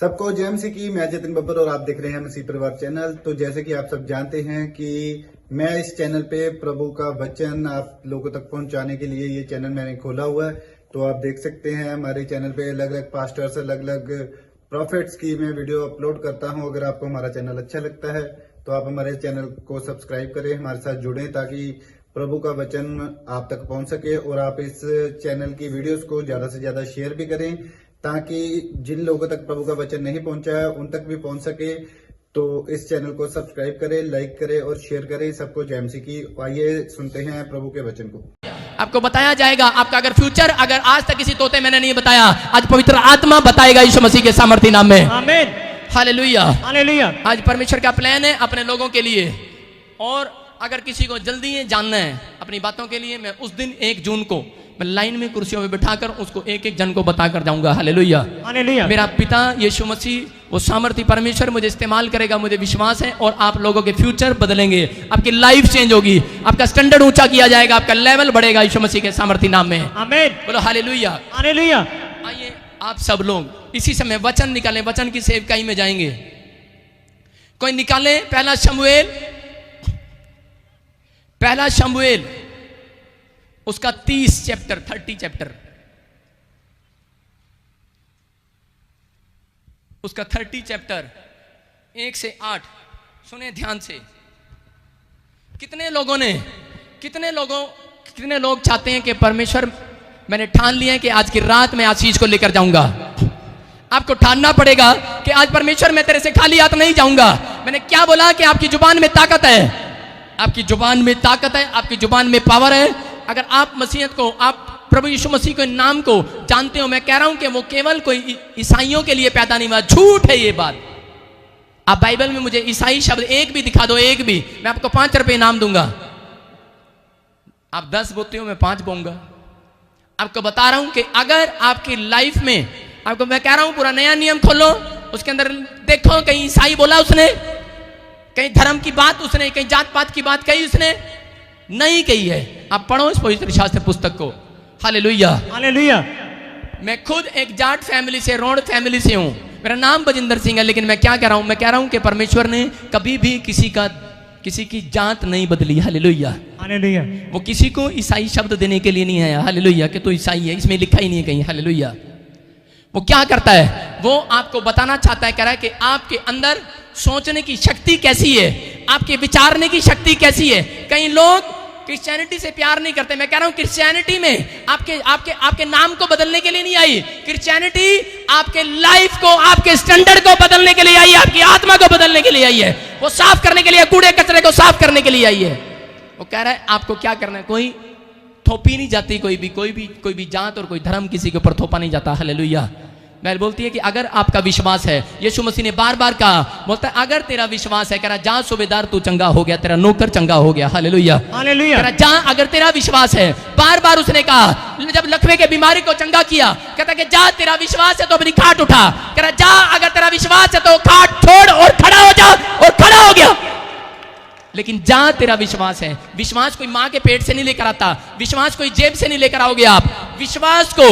सबको जय मसीह की। मैं जतिन बब्बर और आप देख रहे हैं मसीह परिवार चैनल। तो जैसे कि आप सब जानते हैं कि मैं इस चैनल पे प्रभु का वचन आप लोगों तक पहुंचाने के लिए ये चैनल मैंने खोला हुआ है। तो आप देख सकते हैं हमारे चैनल पे अलग अलग पास्टर्स, अलग अलग प्रॉफिट्स की मैं वीडियो अपलोड करता हूं। अगर आपको हमारा चैनल अच्छा लगता है तो आप हमारे चैनल को सब्सक्राइब करें, हमारे साथ जुड़ें ताकि प्रभु का वचन आप तक पहुंच सके। और आप इस चैनल की वीडियोस को ज्यादा से ज्यादा शेयर भी करें ताकि जिन लोगों तक प्रभु का वचन नहीं पहुंचा है उन तक भी पहुंच सके। तो इस चैनल को सब्सक्राइब करें, लाइक करें और शेयर करें। सबको जय मसीह की। आइए सुनते हैं प्रभु के वचन को। आपको बताया जाएगा आपका अगर फ्यूचर अगर आज तक किसी तोते मैंने नहीं बताया, आज पवित्र आत्मा बताएगा यीशु मसीह के सामर्थी नाम में। आमीन, हालेलुया, हालेलुया। आज परमेश्वर का प्लान है अपने लोगों के लिए। और अगर किसी को जल्दी ये जानना है अपनी बातों के लिए, मैं उस दिन 1 जून को मैं लाइन में कुर्सियों में बिठाकर उसको एक एक जन को बताकर जाऊंगा। Hallelujah, hallelujah. मेरा पिता यीशु मसीह वो सामर्थी परमेश्वर मुझे इस्तेमाल करेगा, मुझे विश्वास है। और आप लोगों के फ्यूचर बदलेंगे, आपकी लाइफ चेंज होगी, आपका स्टैंडर्ड ऊंचा किया जाएगा, आपका लेवल बढ़ेगा यीशु मसीह के सामर्थी नाम में। आमीन, बोलो हालेलुया, हालेलुया। आइए आप सब लोग इसी समय वचन निकालें, वचन की सेवकाई में जाएंगे। कोई निकाले पहला शमूएल उसका 30 चैप्टर उसका 30 चैप्टर 1 से 8 सुने ध्यान से। कितने लोग चाहते हैं कि परमेश्वर, मैंने ठान लिया है कि आज की रात में आशीष को लेकर जाऊंगा। आपको ठानना पड़ेगा कि आज परमेश्वर मैं तेरे से खाली हाथ नहीं जाऊंगा। मैंने क्या बोला कि आपकी जुबान में ताकत है, आपकी जुबान में ताकत है, आपकी जुबान में पावर है। अगर आप मसीहत को, आप प्रभु यीशु मसीह के नाम को जानते हो, मैं कह रहा हूं कि वो केवल कोई ईसाइयों के लिए पैदा नहीं हुआ। झूठ है ये बात। आप बाइबल में मुझे ईसाई शब्द एक भी दिखा दो, एक भी, मैं आपको 5 रुपए इनाम दूंगा। आप 10 बोते हो, मैं 5 बोऊंगा। आपको बता रहा हूं कि अगर आपकी लाइफ में, आपको मैं कह रहा हूं पूरा नया नियम खोलो, उसके अंदर देखो कहीं ईसाई बोला उसने, कहीं धर्म की बात उसने, कहीं जात पात की बात कही उसने, नहीं कही है। आप पढ़ो इस पवित्र शास्त्र पुस्तक को। Hallelujah, hallelujah. मैं खुद एक जाट फैमिली से, रोड फैमिली से हूं। मेरा नाम बजिंदर सिंह है, लेकिन मैं क्या कह रहा हूं, मैं कह रहा हूं कि परमेश्वर ने कभी भी किसी की जात नहीं बदली। Hallelujah, hallelujah. वो किसी को ईसाई शब्द देने के लिए नहीं आया। हालेलुया, कि तू ईसाई है, इसमें लिखा ही नहीं है कहीं। हालेलुया। वो क्या करता है, वो आपको बताना चाहता है, कह रहा है कि आपके अंदर सोचने की शक्ति कैसी है, आपके विचारने की शक्ति कैसी है। कई लोग क्रिश्चियनिटी से प्यार नहीं करते। मैं कह रहा हूं क्रिश्चियनिटी में आपके नाम को बदलने के लिए नहीं आई। क्रिश्चियनिटी आपके लाइफ को, आपके स्टैंडर्ड को बदलने के लिए आई है, आपकी आत्मा को बदलने के लिए आई है, वो साफ करने के लिए, कूड़े कचरे को साफ करने के लिए आई है। वो कह रहा है आपको क्या करना है। कोई थोपी नहीं जाती, कोई भी जात और कोई धर्म किसी के ऊपर थोपा नहीं जाता। हालेलुया। मैं बोलती है कि अगर आपका विश्वास है, यीशु मसीह ने बार बार कहा, बोलता है अगर तेरा विश्वास है, कह रहा जा सूबेदार तू चंगा हो गया, तेरा नौकर चंगा हो गया। Hallelujah, hallelujah. कह रहा जा, अगर तेरा विश्वास है। बार बार उसने कहा, जब लकवे के बीमारी को चंगा किया, कहता कि जा तेरा विश्वास है तो अपनी खाट उठा। कह रहा जा, अगर तेरा विश्वास है तो खाट छोड़ और खड़ा हो जा, और खड़ा हो गया। लेकिन जा तेरा विश्वास है। विश्वास कोई मां के पेट से नहीं लेकर आता, विश्वास कोई जेब से नहीं लेकर आओगे आप। विश्वास को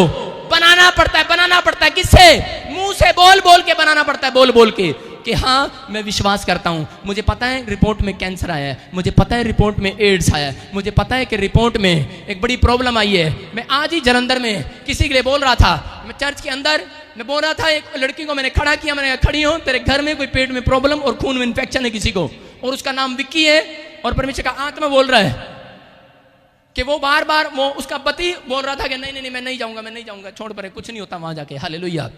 बनाना पड़ता है किससे? मुंह से बोल के बनाना पड़ता है, बोल के कि हाँ मैं विश्वास करता हूं। मुझे पता है रिपोर्ट में कैंसर आया है, मुझे पता है रिपोर्ट में एड्स आया है, मुझे पता है कि रिपोर्ट में एक बड़ी प्रॉब्लम आई है। मैं आज ही जलंधर में किसी के लिए बोल रहा था, मैं चर्च के अंदर मैं बोल रहा था, एक लड़की को मैंने खड़ा किया, मैंने खड़ी हो, तेरे घर में कोई पेट में प्रॉब्लम और खून में इन्फेक्शन है किसी को, और उसका नाम विक्की है, और परमेश्वर का आत्मा बोल रहा है कि वो बार वो उसका पति बोल रहा था कि नहीं मैं नहीं जाऊंगा, छोड़ परे, कुछ नहीं होता वहां जाके। हालेलुया।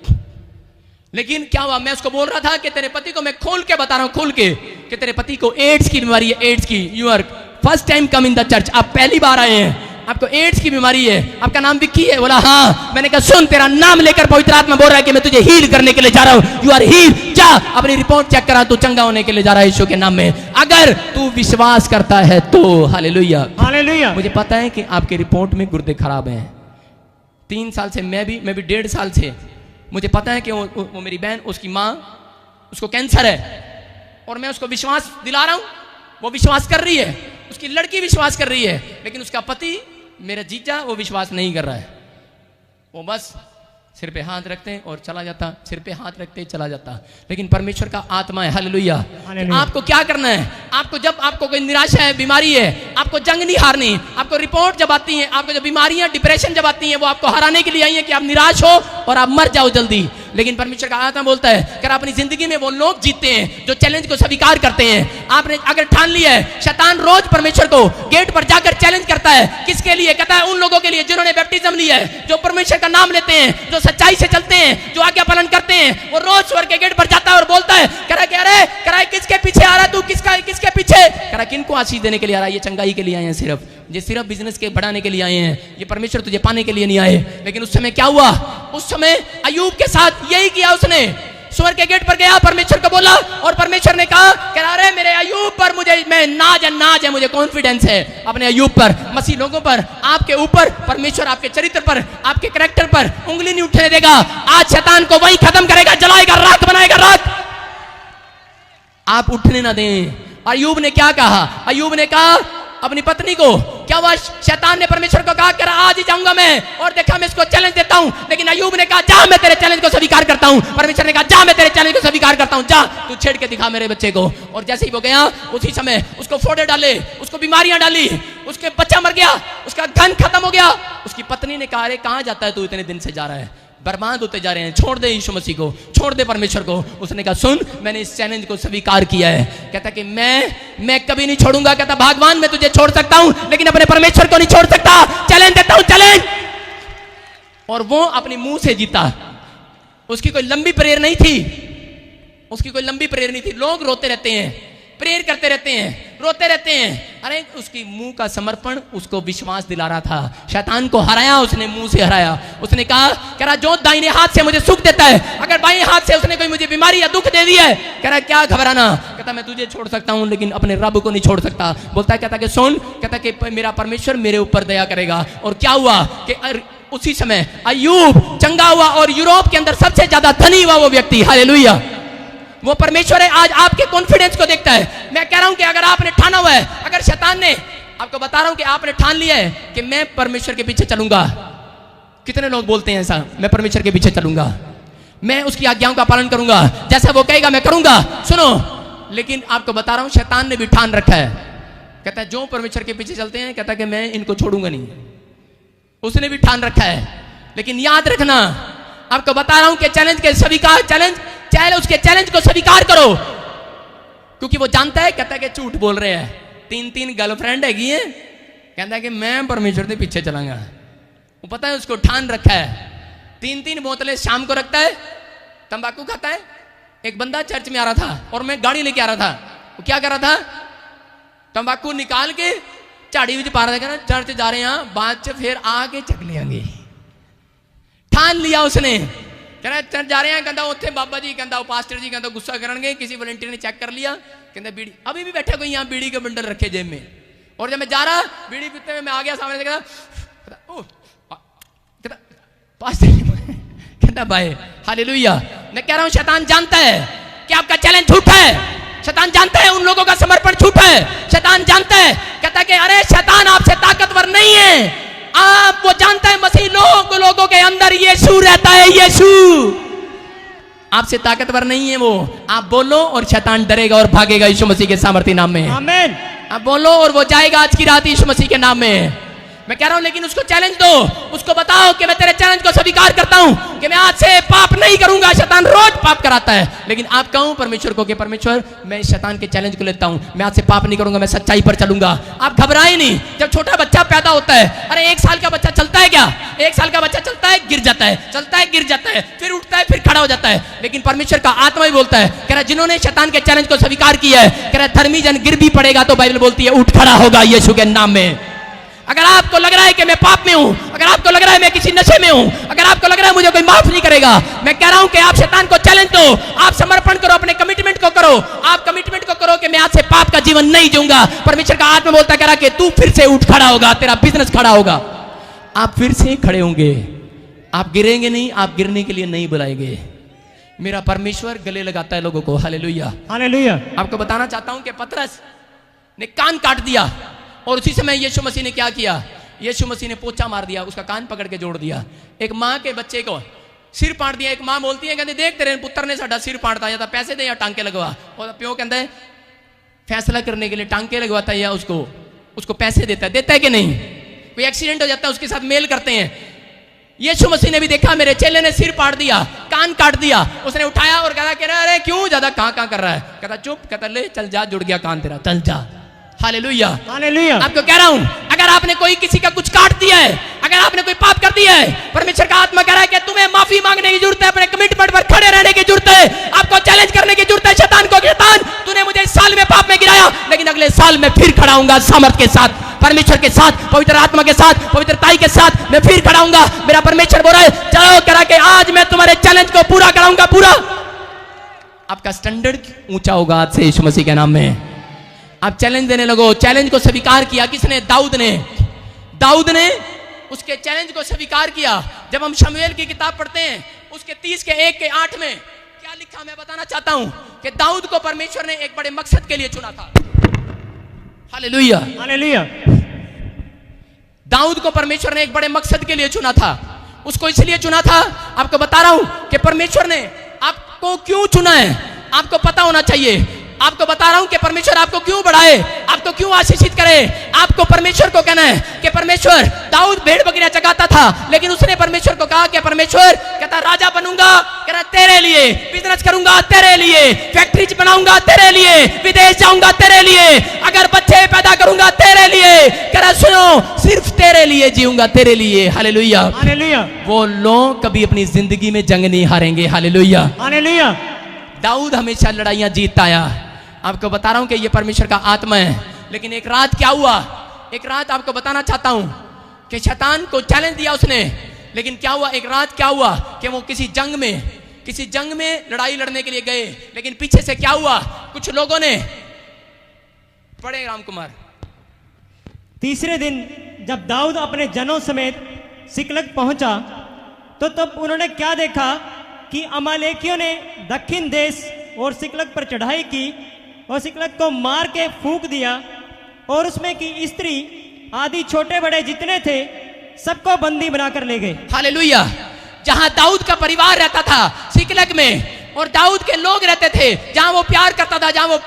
लेकिन क्या हुआ, मैं उसको बोल रहा था कि तेरे पति को मैं खोल के बता रहा हूं, खोल के, कि तेरे पति को एड्स की बीमारी है, एड्स की। You are first time come in the church, आप पहली बार आए हैं, आपको एड्स की बीमारी है, आपका नाम विक्की है। बोला हाँ। मैंने कहा सुन, तेरा नाम लेकर पवित्र आत्मा बोल रहा है कि मैं तुझे हील करने के लिए जा रहा हूं। यू आर हील, जा अपनी रिपोर्ट चेक करा, तू चंगा होने के लिए जा रहा है यीशु के नाम में, अगर तू विश्वास करता है तो। Hallelujah, hallelujah. मुझे पता है कि आपके रिपोर्ट में गुर्दे खराब हैं। 3 साल से मैं भी 1.5 साल से मुझे पता है कि वो मेरी बहन, उसकी माँ, उसको कैंसर है, और मैं उसको विश्वास दिला रहा हूं, वो विश्वास कर रही है, उसकी लड़की विश्वास कर रही है, लेकिन उसका पति, मेरा जीजा, वो विश्वास नहीं कर रहा है। वो बस सिर पे हाथ रखते हैं और चला जाता, सिर पे हाथ रखते चला जाता। लेकिन परमेश्वर का आत्मा है, हालेलुया। आपको क्या करना है? आपको जब आपको कोई निराशा है, बीमारी है, आपको जंग नहीं हारनी। आपको रिपोर्ट जब आती है, आपको जब बीमारियां, डिप्रेशन जब आती हैं, वो आपको हराने के लिए आई है कि आप निराश हो और आप मर जाओ जल्दी। लेकिन परमेश्वर का आत्मा बोलता है कि अपनी जिंदगी में वो लोग जीतते हैं जो चैलेंज को स्वीकार करते हैं। आपने अगर ठान लिया है, शैतान रोज परमेश्वर को गेट पर जाकर चैलेंज करता है। किसके लिए? कहता है उन लोगों के लिए जिन्होंने बैप्टिज्म लिया है, जो परमेश्वर का नाम लेते हैं, जो सच्चाई से चलते हैं, जो आज्ञा पालन करते हैं। वो रोज स्वर्ग के गेट पर जाता है और बोलता है, कह रहा है अरे किसके पीछे आ रहा तू? किसके पीछे? कह रहा किनको आशीष देने के लिए आ रहा है? ये चंगाई के लिए आए हैं, सिर्फ बिजनेस के बढ़ाने के लिए आए हैं। ये परमेश्वर तुझे पाने के लिए नहीं आए। लेकिन उस समय क्या हुआ? उस समय अय्यूब के साथ यही किया उसने। स्वर्ग के गेट पर गया, परमेश्वर को बोला और परमेश्वर ने कहा, कह रहा अरे मेरे अय्यूब पर मैं नाज है, मुझे कॉन्फिडेंस है अपने अय्यूब पर, मसीह लोगों पर, आपके ऊपर। परमेश्वर आपके चरित्र पर, आपके कैरेक्टर पर उंगली नहीं उठने देगा। आज शैतान को वही खत्म करेगा, जलाएगा, राख बनाएगा, राख। आप उठने ना दें। अय्यूब ने क्या कहा? अय्यूब ने कहा अपनी पत्नी को, क्या हुआ? शैतान ने परमेश्वर को कहा, करा आज ही जाऊंगा मैं और देखा मैं इसको चैलेंज देता हूं। लेकिन अय्यूब ने कहा, जा मैं तेरे चैलेंज को स्वीकार करता हूं। परमेश्वर ने कहा, जा मैं तेरे चैलेंज को स्वीकार करता हूं, जा तू छेड़ के दिखा मेरे बच्चे को। और जैसे ही वो गया, उसी समय उसको फोड़े डाले, उसको बीमारियां डाली, उसके बच्चा मर गया, उसका धन खत्म हो गया। उसकी पत्नी ने कहा, अरे कहां जाता है तू? इतने दिन से जा रहा है, बर्बाद होते जा रहे हैं, छोड़ दे यीशु मसीह को, छोड़ दे परमेश्वर को। उसने कहा, सुन मैंने इस चैलेंज को स्वीकार किया है। कहता कि मैं कभी नहीं छोड़ूंगा। कहता भगवान मैं तुझे छोड़ सकता हूं लेकिन अपने परमेश्वर को नहीं छोड़ सकता। चैलेंज देता हूं, चैलेंज। और वो अपने मुंह से जीता। उसकी कोई लंबी प्रेयर नहीं थी, उसकी कोई लंबी प्रेयर नहीं थी। लोग रोते रहते हैं, प्रेयर करते रहते हैं, रोते रहते हैं। अरे उसकी मुंह का समर्पण उसको विश्वास दिला रहा था। शैतान को हराया उसने, मुंह से हराया। उसने कहा, कह रहा जो दाहिने हाथ से मुझे सुख देता है, अगर बाएं हाथ से उसने कोई मुझे बीमारी या दुख दे दिया है, कह रहा क्या घबराना। कहता मैं तुझे छोड़ सकता हूं लेकिन अपने रब को नहीं छोड़ सकता। बोलता है, कहता कि सुन, कहता कि मेरा परमेश्वर मेरे ऊपर दया करेगा। और क्या हुआ कि उसी समय अय्यूब चंगा हुआ और यूरोप के अंदर सबसे ज्यादा धनी हुआ वो व्यक्ति। हालेलुया। वो परमेश्वर है, आज आपके कॉन्फिडेंस को देखता है। मैं कह रहा हूं कि अगर आपने ठाना हुआ है, अगर शैतान ने, आपको बता रहा हूं कि आपने ठान लिया है कि मैं परमेश्वर के पीछे चलूंगा। कितने लोग बोलते हैं ऐसा, मैं परमेश्वर के पीछे चलूंगा, मैं उसकी आज्ञाओं का पालन करूंगा, जैसा वो कहेगा मैं करूंगा। सुनो, लेकिन आपको बता रहा हूं शैतान ने भी ठान रखा है। कहता है जो परमेश्वर के पीछे चलते हैं, कहता है कि मैं इनको छोड़ूंगा नहीं। उसने भी ठान रखा है। लेकिन याद रखना, आपको बता रहा हूं कि चैलेंज के स्वीकार, उसके चैलेंज को स्वीकार करो। क्योंकि वो जानता है, कहता है कि झूठ बोल रहे हैं, 3 गर्लफ्रेंड हैगी है, कहता है कि मैं परमेश्वर के पीछे चलाऊंगा। वो पता है उसको ठान रखा है। 3 बोतलें शाम को रखता है, तंबाकू खाता है। एक बंदा चर्च में आ रहा था और मैं गाड़ी लेके आ रहा था। वो क्या कर रहा था? तंबाकू निकाल के झाड़ी विच पा रहा था। चर्च जा रहे हैं, बाद च फिर आके चक लेंगे। ठान लिया उसने, कह रहा चर्च जा रहे हैं, कहता उत्थे बाबा जी, कहता पास्टर जी, कहता गुस्सा करनगे। किसी वॉलंटियर ने चेक कर लिया, कहता बीड़ी, अभी भी बैठा कोई यहाँ बीड़ी के बंडल रखे जेब में। और जब मैं जा रहा बीड़ी पीते हुए मैं आ गया सामने से, कहता पास्टर कहता भाई हालेलुया। मैं कह रहा हूँ शैतान जानता है कि आपका चैलेंज झूठा है। शैतान जानता है उन लोगों का समर्पण झूठा है। शैतान जानता है, कहता कि अरे शैतान आपसे ताकतवर नहीं है। आप वो जानता है मसीह लोगों के अंदर यीशु रहता है। यीशु आपसे ताकतवर नहीं है वो। आप बोलो और शैतान डरेगा और भागेगा यीशु मसीह के सामर्थ्य नाम में। आमीन। आप बोलो और वो जाएगा आज की रात यीशु मसीह के नाम में। मैं कह रहा हूं लेकिन उसको चैलेंज दो, उसको बताओ कि मैं तेरे चैलेंज को स्वीकार करता हूं कि मैं आज से पाप नहीं करूंगा। शैतान रोज पाप कराता है, लेकिन आप कहो परमेश्वर को कि परमेश्वर मैं शैतान के चैलेंज को लेता हूं, मैं आज से पाप नहीं करूंगा, मैं सच्चाई पर चलूंगा। आप घबराए नहीं। जब छोटा बच्चा पैदा होता है, अरे 1 साल का बच्चा चलता है क्या? 1 साल का बच्चा चलता है, गिर जाता है, चलता है, गिर जाता है, फिर उठता है, फिर खड़ा हो जाता है। लेकिन परमेश्वर का आत्मा ही बोलता है, कह रहा जिन्होंने शैतान के चैलेंज को स्वीकार किया है, कह रहा धर्मी जन गिर भी पड़ेगा तो बाइबल बोलती है उठ खड़ा होगा यीशु के नाम में। अगर आपको लग रहा है कि मैं पाप में हूं, अगर आपको लग रहा है मैं किसी नशे में हूं, अगर आपको लग रहा है मुझे कोई माफ नहीं करेगा, मैं कह रहा हूं कि आप शैतान को चैलेंज दो। आप समर्पण करो, अपने कमिटमेंट को करो। आप कमिटमेंट को करो कि मैं आज से पाप का जीवन नहीं जीऊंगा। परमेश्वर का आत्मा बोलता कह रहा कि तू फिर से उठ खड़ा होगा, तेरा बिजनेस खड़ा होगा, आप फिर से खड़े होंगे। आप गिरेंगे नहीं, आप गिरने के लिए नहीं बुलाएंगे। मेरा परमेश्वर गले लगाता है लोगों को। Hallelujah, hallelujah. आपको बताना चाहता हूं कि पतरस ने कान काट दिया और उसी समय यीशु मसीह ने क्या किया? यीशु मसीह ने पोछा मार दिया, उसका कान पकड़ के जोड़ दिया। एक माँ के बच्चे को सिर पाट दिया। एक मां बोलती है, कहते देख तेरे पुत्र ने साडा सिर पाटता, या तो पैसे दे या टांके लगवा। और प्यो कहता है फैसला करने के लिए टांके लगवाता है या उसको पैसे देता है कि नहीं? कोई एक्सीडेंट हो जाता है उसके साथ मेल करते हैं। यीशु मसीह ने भी देखा, मेरे चेले ने सिर पाट दिया, कान काट दिया, उसने उठाया और कहा कि अरे क्यों ज्यादा कहां कर रहा है? कहता चुप, कहता ले चल जा, जुड़ गया कान तेरा, चल जा। Hallelujah, hallelujah. आपको कह रहा हूं, अगर आपने कोई किसी का कुछ काट दिया है, अगर आपने कोई पाप कर दिया है, परमेश्वर का आत्मा कह रहा है कि तुम्हें माफी मांगने की जरूरत है, अपने कमिटमेंट पर खड़े रहने की जरूरत है, आपको चैलेंज करने की जरूरत है शैतान को। शैतान तूने मुझे इस साल में पाप में गिराया, लेकिन अगले साल में फिर खड़ा हूंगा सामर्थ के साथ, परमेश्वर के साथ, पवित्र आत्मा के साथ, पवित्रताई के साथ मैं फिर खड़ा हूंगा। मेरा परमेश्वर बोल रहा है चलो करा के आज मैं तुम्हारे चैलेंज को पूरा कराऊंगा, पूरा। आपका स्टैंडर्ड ऊंचा होगा आज से यीशु मसीह के नाम में। आप चैलेंज देने लगो। चैलेंज को स्वीकार किया किसने? दाऊद ने उसके चैलेंज को स्वीकार किया। जब हम शमूएल की किताब पढ़ते हैं उसके 30 के 1 के 8 में क्या लिखा मैं बताना चाहता हूं कि दाऊद को परमेश्वर ने एक बड़े मकसद के लिए चुना था। Hallelujah, hallelujah. दाऊद को परमेश्वर ने एक बड़े मकसद के लिए चुना था। उसको इसलिए चुना था, आपको बता रहा हूं कि परमेश्वर ने आपको क्यों चुना है, आपको पता होना चाहिए। आपको बता रहा हूं कि परमेश्वर आपको क्यों बढ़ाए, आपको क्यों आशीषित करे। आपको परमेश्वर को कहना है कि परमेश्वर, दाऊद भेड़ बकरियां चगाता था, लेकिन उसने परमेश्वर को कहा कि परमेश्वर, कहता राजा बनूंगा, कह रहा तेरे लिए, बिजनेस करूंगा तेरे लिए, फैक्ट्री बनाऊंगा तेरे लिए, विदेश जाऊंगा तेरे लिए, अगर बच्चे पैदा करूंगा तेरे लिए, कह रहा सुनो सिर्फ तेरे लिए जीऊंगा, तेरे लिए। Hallelujah, hallelujah. वो लोग कभी अपनी जिंदगी में जंग नहीं हारेंगे। Hallelujah, hallelujah. दाऊद हमेशा लड़ाइयां जीतता आया। आपको बता रहा हूं कि ये परमेश्वर का आत्मा है। लेकिन एक रात क्या हुआ, एक रात आपको बताना चाहता हूं कि शैतान को चैलेंज दिया उसने, लेकिन क्या हुआ, एक रात क्या हुआ कि वो किसी जंग में लड़ाई लड़ने के लिए गए, लेकिन पीछे से क्या हुआ, कुछ लोगों ने पढ़े राम कुमार। तीसरे दिन जब दाऊद अपने जनों समेत सिकलग पहुंचा तो तब उन्होंने क्या देखा कि अमालेकियों ने दक्षिण देश और सिकलग पर चढ़ाई की और सिकलग को मार के फूंक दिया और उसमें की स्त्री आदि छोटे बड़े जितने थे सबको बंदी बनाकर ले गए। हालेलुया। जहां दाऊद का परिवार रहता था सिकलग में, और दाऊद के लोग रहते थे, जहां वो प्यार करता था, जहां वो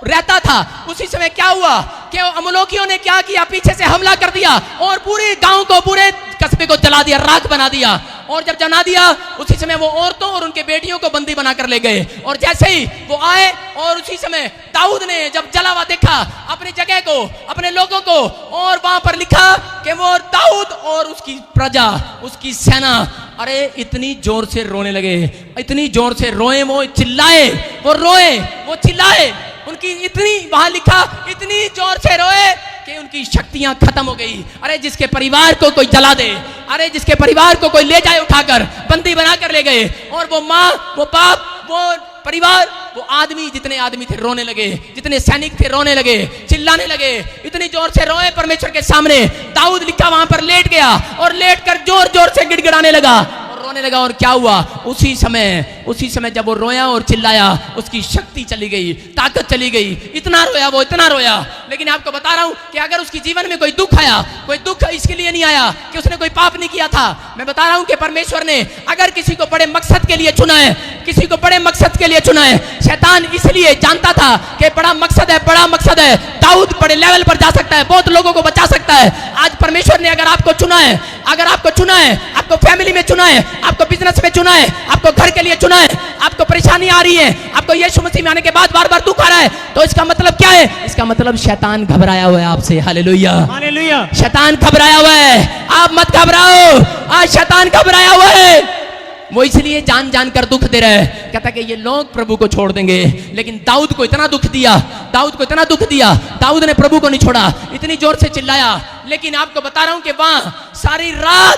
रहता था, उसी समय क्या हुआ कि अमलोकियों ने क्या किया, पीछे से हमला कर दिया और पूरे गांव को, पूरे कस्बे को जला दिया, राख बना दिया। और जब जना दिया उसी समय वो औरतों और उनके बेटियों को बंदी बनाकर ले गए। और जैसे ही वो आए और उसी समय दाऊद ने जब जला हुआ देखा अपनी जगह को, अपने लोगों को, और वहां पर लिखा कि वो दाऊद और उसकी प्रजा, उसकी सेना, अरे इतनी जोर से रोने लगे, इतनी जोर से रोए, वो चिल्लाए, वो रोए, वो चिल्लाए, उनकी इतनी, वहां लिखा इतनी जोर से रोए कि उनकी शक्तियां खत्म हो गई। अरे जिसके परिवार को कोई जला दे, अरे जिसके परिवार को कोई ले जाए उठाकर, बंदी बनाकर ले गए, और वो माँ, वो बाप, वो परिवार, वो आदमी, जितने आदमी थे रोने लगे, जितने सैनिक थे रोने लगे, चिल्लाने लगे, इतनी जोर से रोए परमेश्वर के सामने। दाऊद लिखा वहां पर लेट गया और लेट कर जोर जोर से गिड़गिड़ाने लगा और रोने लगा। और क्या हुआ, उसी समय जब वो रोया और चिल्लाया, उसकी शक्ति चली गई, ताकत चली गई, इतना रोया वो, इतना रोया। लेकिन आपको बता रहा हूं कि अगर उसके जीवन में कोई दुख आया, कोई दुख इसके लिए नहीं आया कि उसने कोई पाप नहीं किया था। मैं बता रहा हूं कि परमेश्वर ने अगर किसी को बड़े मकसद के लिए चुना है, किसी को बड़े मकसद के लिए चुना है, शैतान इसलिए जानता था कि बड़ा मकसद है, बड़ा मकसद है, दाऊद बड़े लेवल पर जा सकता है, बहुत लोगों को बचा सकता है। आज परमेश्वर ने अगर आपको चुना है, अगर आपको चुना है, आपको फैमिली में चुना है, आपको बिजनेस में चुना है, आपको घर के लिए चुना है, आपको परेशानी आ रही है, आपको यीशु मसीह में आने के बाद बार बार दुख आ रहा है, तो इसका मतलब क्या है? इसका मतलब शैतान घबराया हुआ है आपसे। Hallelujah, hallelujah. शैतान घबराया हुआ है, आप मत घबराओ, आज शैतान घबराया हुआ है। वो इसलिए जान जान कर दुख दे रहा है, कहता कि ये लोग प्रभु को छोड़ देंगे। लेकिन दाऊद को इतना दुख दिया, दाऊद को इतना दुख दिया, दाऊद ने प्रभु को नहीं छोड़ा, इतनी जोर से चिल्लाया। लेकिन आपको बता रहा हूं कि वहां सारी रात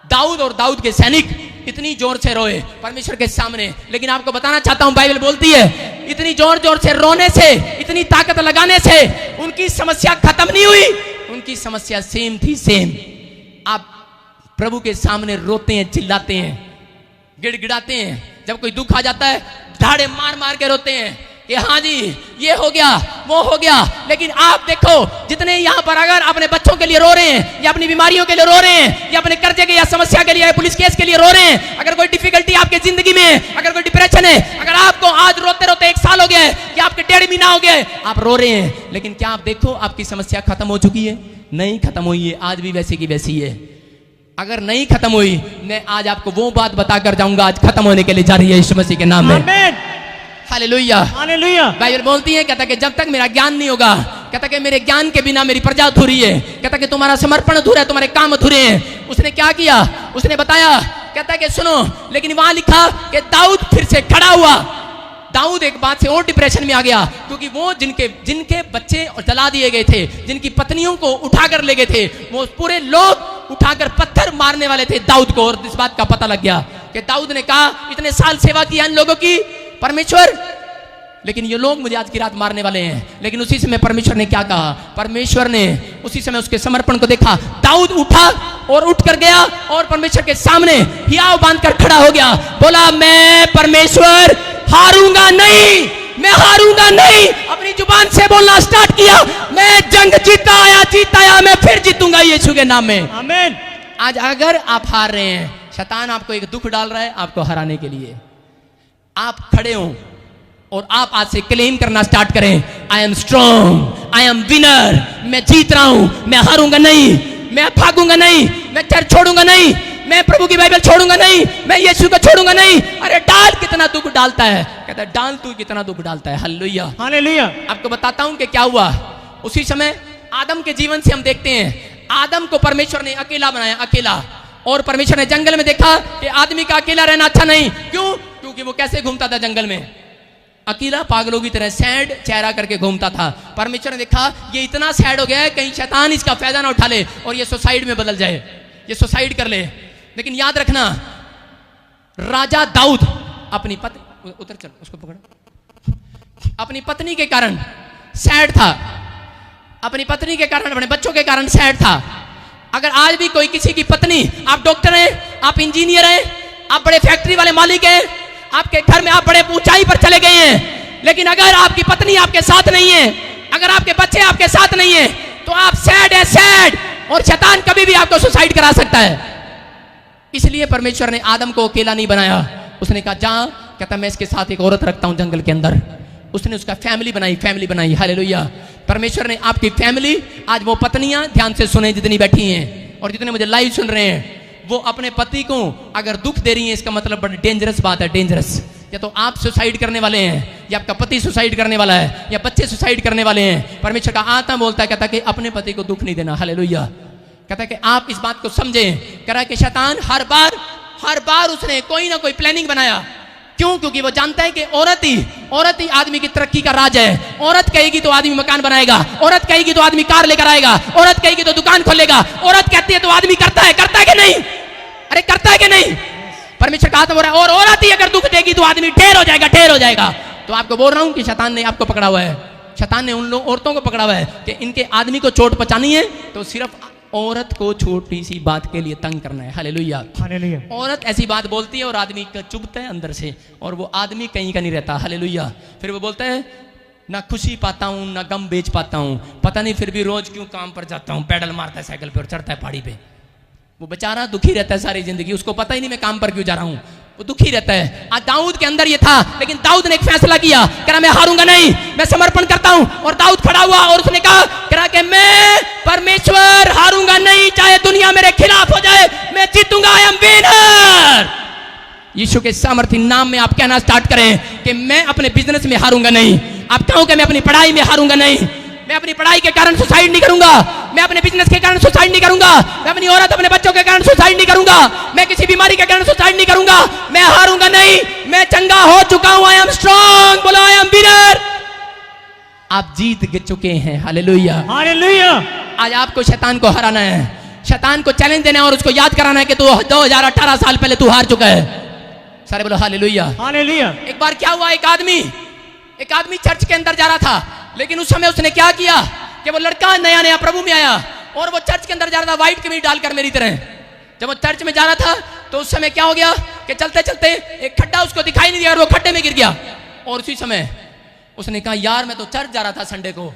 दाऊद और दाऊद के सैनिक इतनी जोर से रोए परमेश्वर के सामने। लेकिन आपको बताना चाहता हूं, बाइबल बोलती है इतनी जोर जोर से रोने से, इतनी ताकत लगाने से उनकी समस्या खत्म नहीं हुई, उनकी समस्या सेम थी, सेम। आप प्रभु के सामने रोते हैं, चिल्लाते हैं, गिड़गिड़ाते हैं, जब कोई दुख आ जाता है धाड़े मार मार के रोते हैं, कि हाँ जी ये हो गया वो हो गया, लेकिन आप देखो जितने यहाँ पर अगर अपने बच्चों के लिए रो रहे हैं या अपनी बीमारियों के लिए रो रहे हैं या अपने कर्जे के या समस्या के लिए पुलिस केस के लिए रो रहे हैं, अगर कोई डिफिकल्टी आपके जिंदगी में है, अगर कोई डिप्रेशन है, अगर आपको आज रोते रोते 1 साल हो गया है या आपके 1.5 महीना हो गया है, आप रो रहे हैं, लेकिन क्या आप देखो आपकी समस्या खत्म हो चुकी है? नहीं खत्म हुई है, आज भी वैसी की वैसी है। अगर नहीं खत्म हुई, मैं आज आपको वो बात बताकर जाऊंगा आज खत्म होने के लिए जा रही है यीशु मसीह के नाम में। आमीन, हालेलुया, हालेलुया। बाइबल बोलती है, कहता कि जब तक मेरा ज्ञान नहीं होगा, कहता कि मेरे ज्ञान के बिना मेरी प्रजा अधूरी है, कहता कि तुम्हारा समर्पण अधूरा है, तुम्हारे काम अधूरे हैं। उसने क्या किया? उसने बताया, कहता कि सुनो, लेकिन वहां लिखा कि दाऊद फिर से खड़ा हुआ। दाऊद एक बात से और डिप्रेशन में आ गया, क्योंकि वो जिनके बच्चे जला दिए गए थे, जिनकी पत्नियों को उठाकर ले गए थे, वो पूरे लोग उठाकर पत्थर मारने वाले थे दाऊद को। और इस बात का पता लग गया कि दाऊद ने कहा, इतने साल सेवा की इन लोगों की परमेश्वर, लेकिन ये लोग मुझे आज की रात मारने वाले हैं। लेकिन उसी समय परमेश्वर ने क्या कहा? परमेश्वर ने उसी समय उसके समर्पण को देखा। दाऊद उठा और उठकर गया और परमेश्वर के सामने हियाव बांधकर खड़ा हो गया। बोला, मैं परमेश्वर हारूंगा नहीं, मैं हारूंगा नहीं। अपनी जुबान से बोलना स्टार्ट किया, मैं जंग जीता आया, मैं फिर जीतूंगा यीशु के नाम में। आमीन। आज अगर आप हार रहे हैं, शैतान आपको एक दुख डाल रहा है आपको हराने के लिए, आप खड़े हो और आप आज से क्लेम करना स्टार्ट करें, I am strong, I am winner, मैं जीत रहा हूं, मैं हारूंगा नहीं, मैं भागूंगा नहीं, मैं चर्च छोड़ूंगा नहीं, मैं प्रभु की बाइबल छोड़ूंगा नहीं, मैं यीशु को छोड़ूंगा नहीं। अरे डाल कितना दुख डालता है, कहता है डाल तू कितना दुख डालता है। Hallelujah, hallelujah. आपको बताता हूं कि क्या हुआ। उसी समय आदम के जीवन से हम देखते हैं, आदम को परमेश्वर ने अकेला बनाया, अकेला। और परमेश्वर ने जंगल में देखा कि आदमी का अकेला रहना अच्छा नहीं। क्यों? क्योंकि वो कैसे घूमता था जंगल में, अकेला, पागलों की तरह सैड चेहरा करके घूमता था। परमेश्वर ने देखा ये इतना सैड हो गया है, कहीं शैतान इसका फायदा ना उठा ले और ये सुसाइड में बदल जाए, ये सुसाइड कर ले। लेकिन याद रखना, राजा दाऊद अपनी पत्नी, उधर चल उसको पकड़, अपनी पत्नी के कारण सैड था, अपनी पत्नी के कारण, अपने बच्चों के कारण सैड था। अगर आज भी कोई किसी की पत्नी, आप डॉक्टर हैं, आप इंजीनियर हैं, आप बड़े फैक्ट्री वाले मालिक हैं, आपके घर में आप बड़े ऊंचाई पर चले गए हैं, लेकिन अगर आपकी पत्नी आपके साथ नहीं है, अगर आपके बच्चे आपके साथ नहीं है, तो आप सैड है, सैड। और शैतान कभी भी आपको सुसाइड करा सकता है। इसलिए परमेश्वर ने आदम को अकेला नहीं बनाया। उसने कहा जा, कहता मैं इसके साथ एक औरत रखता हूं जंगल के अंदर। उसने उसका फैमिली बनाई। हालेलुया। परमेश्वर ने आपकी फैमिली, आज वो पत्नियां ध्यान से सुने जितनी बैठी हैं और जितने मुझे लाइव सुन रहे हैं, वो अपने पति को अगर दुख दे रही है, इसका मतलब बड़ी डेंजरस बात है, डेंजरस। या तो आप सुसाइड करने वाले हैं, या आपका पति सुसाइड करने वाला है, या बच्चे सुसाइड करने वाले हैं। परमेश्वर का आत्मा बोलता है, कहता कि अपने पति को दुख नहीं देना। हालेलुया। कहता है कि आप इस बात को समझें। कह रहा है कि शैतान हर बार उसने कोई ना कोई प्लानिंग बनाया। क्यों? क्योंकि वो जानता है कि औरत ही आदमी की तरक्की का राज है। औरत कहेगी तो आदमी मकान बनाएगा, औरत कहेगी तो आदमी कार लेकर आएगा, औरत कहेगी तो दुकान खोलेगा, औरत कहती है तो आदमी करता है कि नहीं? अरे करता है कि नहीं? परमेश्वर का आत्मा बोल रहा है, और औरत ही अगर दुख देगी तो आदमी ढेर हो जाएगा। तो आपको बोल रहा हूं कि शैतान ने आपको पकड़ा हुआ है, शैतान ने उन औरतों को पकड़ा हुआ है कि इनके आदमी को चोट पहुंचानी है तो सिर्फ औरत को छोटी सी बात के लिए तंग करना है। Hallelujah, hallelujah. औरत ऐसी बात बोलती है और आदमी का चुभता है अंदर से, और वो आदमी कहीं का नहीं रहता। हालेलुया। फिर वो बोलता है ना खुशी पाता हूं ना गम बेच पाता हूं, पता नहीं फिर भी रोज क्यों काम पर जाता हूं। पैडल मारता है साइकिल पे और चढ़ता है पहाड़ी पे। वो बेचारा दुखी रहता है सारी जिंदगी, उसको पता ही नहीं मैं काम पर क्यों जा रहा हूं, वो दुखी रहता है। आज दाऊद के अंदर ये था, लेकिन दाऊद ने एक फैसला किया, कहा मैं हारूंगा नहीं, मैं समर्पण करता हूं। और दाऊद खड़ा हुआ और उसने कहा कि मैं परमेश्वर हारूंगा नहीं, चाहे दुनिया मेरे खिलाफ हो जाए, मैं जीतूंगा। I am winner. यीशु के सामर्थ्य नाम में आप कहना स्टार्ट करें कि मैं अपने बिजनेस में हारूंगा नहीं। आप कहो कि मैं अपनी पढ़ाई में हारूंगा नहीं, मैं अपनी पढ़ाई के कारण सुसाइड नहीं करूंगा, मैं अपने बिजनेस के कारण सुसाइड नहीं करूंगा, मैं अपनी औरत अपने बच्चों के कारण सुसाइड नहीं करूंगा, मैं किसी बीमारी के कारण सुसाइड नहीं करूंगा, मैं हारूंगा नहीं, मैं चंगा हो चुका हूं। I am strong. बोलो आई एम विनर। आप जीत चुके हैं। Hallelujah, hallelujah. आज आपको शैतान को हराना है, शैतान को चैलेंज देना है और उसको याद कराना है कि तू 2018 साल पहले तू हार चुका है। सारे बोलो हालेलुया, हालेलुया। एक बार क्या हुआ, एक आदमी चर्च के अंदर जा रहा था, लेकिन उस समय उसने क्या किया कि वो लड़का नया प्रभु में आया और वो चर्च के अंदर जा रहा था व्हाइट कमीज डालकर मेरी तरह। जब वो चर्च में जा रहा था तो उस समय क्या हो गया कि चलते चलते एक खड्डा उसको दिखाई नहीं दिया और वो खड्डे में गिर गया। और उसी समय उसने कहा यार मैं तो चर्च जा रहा था संडे को।